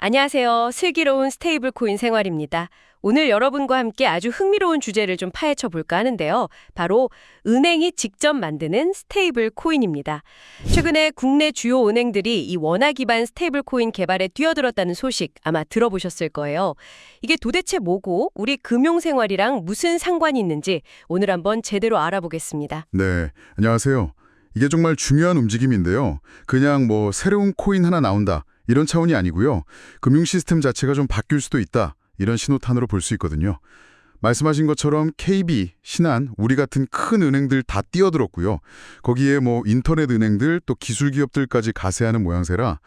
안녕하세요. 슬기로운 스테이블 코인 생활입니다. 오늘 여러분과 함께 아주 흥미로운 주제를 좀 파헤쳐 볼까 하는데요. 바로 은행이 직접 만드는 스테이블 코인입니다. 최근에 국내 주요 은행들이 이 원화 기반 스테이블 코인 개발에 뛰어들었다는 소식 아마 들어보셨을 거예요. 이게 도대체 뭐고 우리 금융 생활이랑 무슨 상관이 있는지 오늘 한번 제대로 알아보겠습니다. 네, 안녕하세요. 이게 정말 중요한 움직임인데요. 그냥 새로운 코인 하나 나온다 이런 차원이 아니고요. 금융 시스템 자체가 좀 바뀔 수도 있다 이런 신호탄으로 볼 수 있거든요. 말씀하신 것처럼 KB, 신한, 우리 같은 큰 은행들 다 뛰어들었고요. 거기에 인터넷 은행들 또 기술 기업들까지 가세하는 모양새라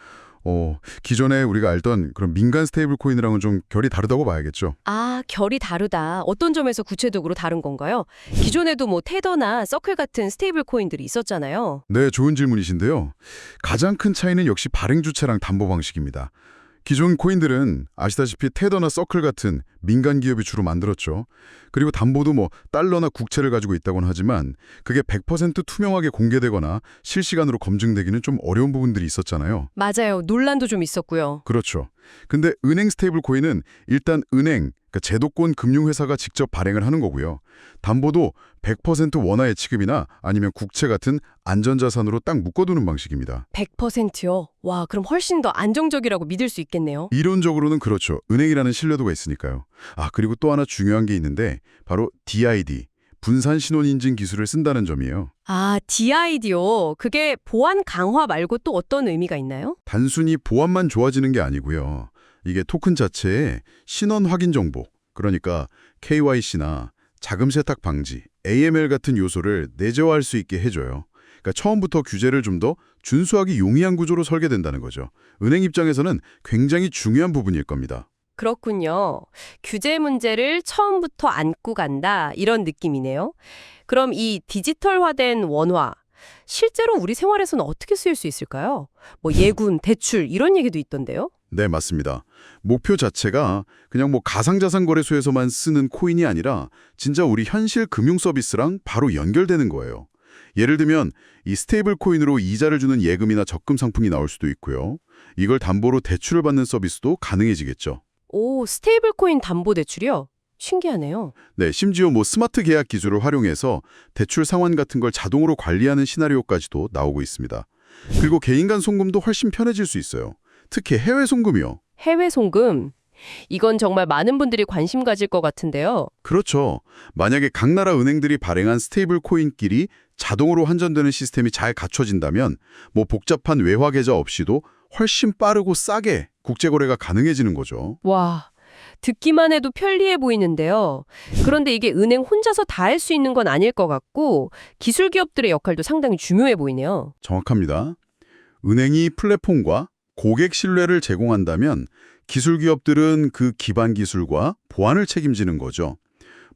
기존에 우리가 알던 그런 민간 스테이블 코인이랑은 좀 결이 다르다고 봐야겠죠. 아, 결이 다르다. 어떤 점에서 구체적으로 다른 건가요? 기존에도 테더나 서클 같은 스테이블 코인들이 있었잖아요. 네, 좋은 질문이신데요. 가장 큰 차이는 역시 발행 주체랑 담보 방식입니다. 기존 코인들은 아시다시피 테더나 서클 같은 민간 기업이 주로 만들었죠. 그리고 담보도 달러나 국채를 가지고 있다고는 하지만 그게 100% 투명하게 공개되거나 실시간으로 검증되기는 좀 어려운 부분들이 있었잖아요. 맞아요. 논란도 좀 있었고요. 그렇죠. 근데 은행 스테이블 코인은 일단 은행, 그러니까 제도권 금융회사가 직접 발행을 하는 거고요. 담보도 100% 원화의 취급이나 아니면 국채 같은 안전자산으로 딱 묶어두는 방식입니다. 100%요? 와, 그럼 훨씬 더 안정적이라고 믿을 수 있겠네요. 이론적으로는 그렇죠. 은행이라는 신뢰도가 있으니까요. 그리고 또 하나 중요한 게 있는데 바로 DID, 분산 신원 인증 기술을 쓴다는 점이에요. 아, DID요. 그게 보안 강화 말고 또 어떤 의미가 있나요? 단순히 보안만 좋아지는 게 아니고요. 이게 토큰 자체에 신원 확인 정보, 그러니까 KYC나 자금 세탁 방지, AML 같은 요소를 내재화할 수 있게 해줘요. 그러니까 처음부터 규제를 좀 더 준수하기 용이한 구조로 설계된다는 거죠. 은행 입장에서는 굉장히 중요한 부분일 겁니다. 그렇군요. 규제 문제를 처음부터 안고 간다 이런 느낌이네요. 그럼 이 디지털화된 원화, 실제로 우리 생활에서는 어떻게 쓰일 수 있을까요? 예금, 대출 이런 얘기도 있던데요. 네, 맞습니다. 목표 자체가 그냥 가상자산 거래소에서만 쓰는 코인이 아니라 진짜 우리 현실 금융 서비스랑 바로 연결되는 거예요. 예를 들면 이 스테이블 코인으로 이자를 주는 예금이나 적금 상품이 나올 수도 있고요. 이걸 담보로 대출을 받는 서비스도 가능해지겠죠. 오, 스테이블 코인 담보 대출이요? 신기하네요. 네, 심지어 스마트 계약 기술을 활용해서 대출 상환 같은 걸 자동으로 관리하는 시나리오까지도 나오고 있습니다. 그리고 개인 간 송금도 훨씬 편해질 수 있어요. 특히 해외 송금이요. 해외 송금. 이건 정말 많은 분들이 관심 가질 것 같은데요. 그렇죠. 만약에 각 나라 은행들이 발행한 스테이블 코인끼리 자동으로 환전되는 시스템이 잘 갖춰진다면 복잡한 외화 계좌 없이도 훨씬 빠르고 싸게 국제거래가 가능해지는 거죠. 와, 듣기만 해도 편리해 보이는데요. 그런데 이게 은행 혼자서 다 할 수 있는 건 아닐 것 같고 기술 기업들의 역할도 상당히 중요해 보이네요. 정확합니다. 은행이 플랫폼과 고객 신뢰를 제공한다면 기술 기업들은 그 기반 기술과 보안을 책임지는 거죠.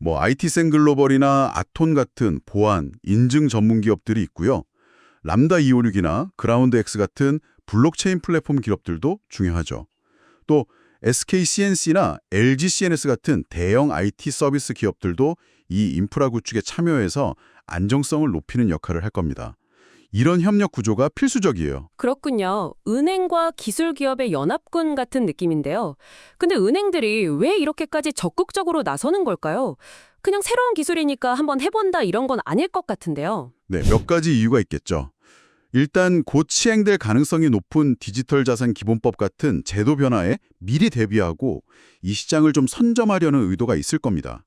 IT센 글로벌이나 아톤 같은 보안, 인증 전문 기업들이 있고요. 람다 256이나 그라운드X 같은 블록체인 플랫폼 기업들도 중요하죠. 또 SKCNC나 LGCNS 같은 대형 IT 서비스 기업들도 이 인프라 구축에 참여해서 안정성을 높이는 역할을 할 겁니다. 이런 협력 구조가 필수적이에요. 그렇군요. 은행과 기술 기업의 연합군 같은 느낌인데요. 근데 은행들이 왜 이렇게까지 적극적으로 나서는 걸까요? 그냥 새로운 기술이니까 한번 해본다 이런 건 아닐 것 같은데요. 네, 몇 가지 이유가 있겠죠. 일단 곧 시행될 가능성이 높은 디지털 자산 기본법 같은 제도 변화에 미리 대비하고 이 시장을 좀 선점하려는 의도가 있을 겁니다.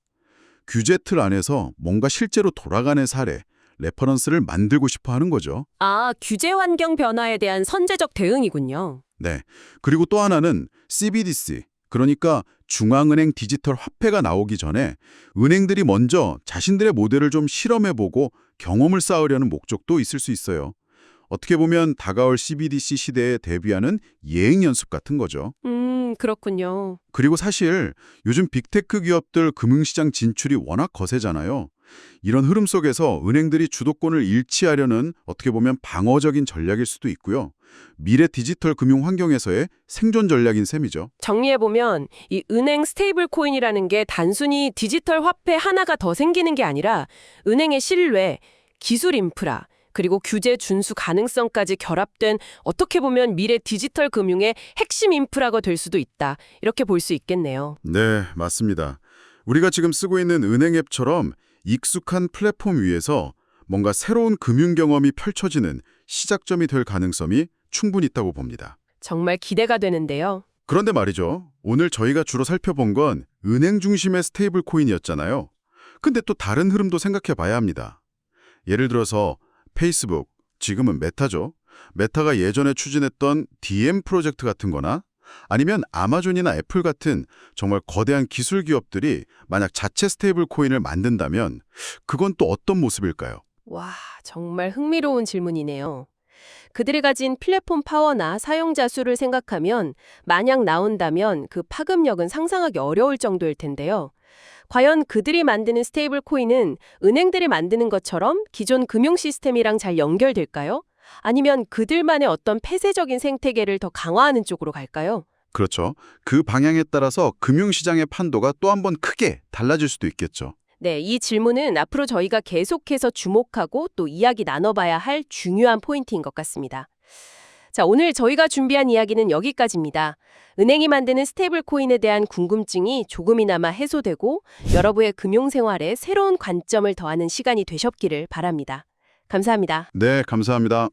규제 틀 안에서 뭔가 실제로 돌아가는 사례, 레퍼런스를 만들고 싶어 하는 거죠. 아, 규제 환경 변화에 대한 선제적 대응이군요. 네. 그리고 또 하나는 CBDC, 그러니까 중앙은행 디지털 화폐가 나오기 전에 은행들이 먼저 자신들의 모델을 좀 실험해보고 경험을 쌓으려는 목적도 있을 수 있어요. 어떻게 보면 다가올 CBDC 시대에 대비하는 예행 연습 같은 거죠. 그렇군요. 그리고 사실 요즘 빅테크 기업들 금융시장 진출이 워낙 거세잖아요. 이런 흐름 속에서 은행들이 주도권을 잃지하려는 어떻게 보면 방어적인 전략일 수도 있고요. 미래 디지털 금융 환경에서의 생존 전략인 셈이죠. 정리해보면 이 은행 스테이블 코인이라는 게 단순히 디지털 화폐 하나가 더 생기는 게 아니라 은행의 신뢰, 기술 인프라, 그리고 규제 준수 가능성까지 결합된 어떻게 보면 미래 디지털 금융의 핵심 인프라가 될 수도 있다. 이렇게 볼 수 있겠네요. 네, 맞습니다. 우리가 지금 쓰고 있는 은행 앱처럼 익숙한 플랫폼 위에서 뭔가 새로운 금융 경험이 펼쳐지는 시작점이 될 가능성이 충분히 있다고 봅니다. 정말 기대가 되는데요. 그런데 말이죠. 오늘 저희가 주로 살펴본 건 은행 중심의 스테이블 코인이었잖아요. 근데 또 다른 흐름도 생각해 봐야 합니다. 예를 들어서 페이스북, 지금은 메타죠. 메타가 예전에 추진했던 DM 프로젝트 같은 거나 아니면 아마존이나 애플 같은 정말 거대한 기술 기업들이 만약 자체 스테이블 코인을 만든다면 그건 또 어떤 모습일까요? 와, 정말 흥미로운 질문이네요. 그들이 가진 플랫폼 파워나 사용자 수를 생각하면 만약 나온다면 그 파급력은 상상하기 어려울 정도일 텐데요. 과연 그들이 만드는 스테이블 코인은 은행들이 만드는 것처럼 기존 금융 시스템이랑 잘 연결될까요? 아니면 그들만의 어떤 폐쇄적인 생태계를 더 강화하는 쪽으로 갈까요? 그렇죠. 그 방향에 따라서 금융시장의 판도가 또 한 번 크게 달라질 수도 있겠죠. 네, 이 질문은 앞으로 저희가 계속해서 주목하고 또 이야기 나눠봐야 할 중요한 포인트인 것 같습니다. 자, 오늘 저희가 준비한 이야기는 여기까지입니다. 은행이 만드는 스테이블 코인에 대한 궁금증이 조금이나마 해소되고 여러분의 금융생활에 새로운 관점을 더하는 시간이 되셨기를 바랍니다. 감사합니다. 네, 감사합니다.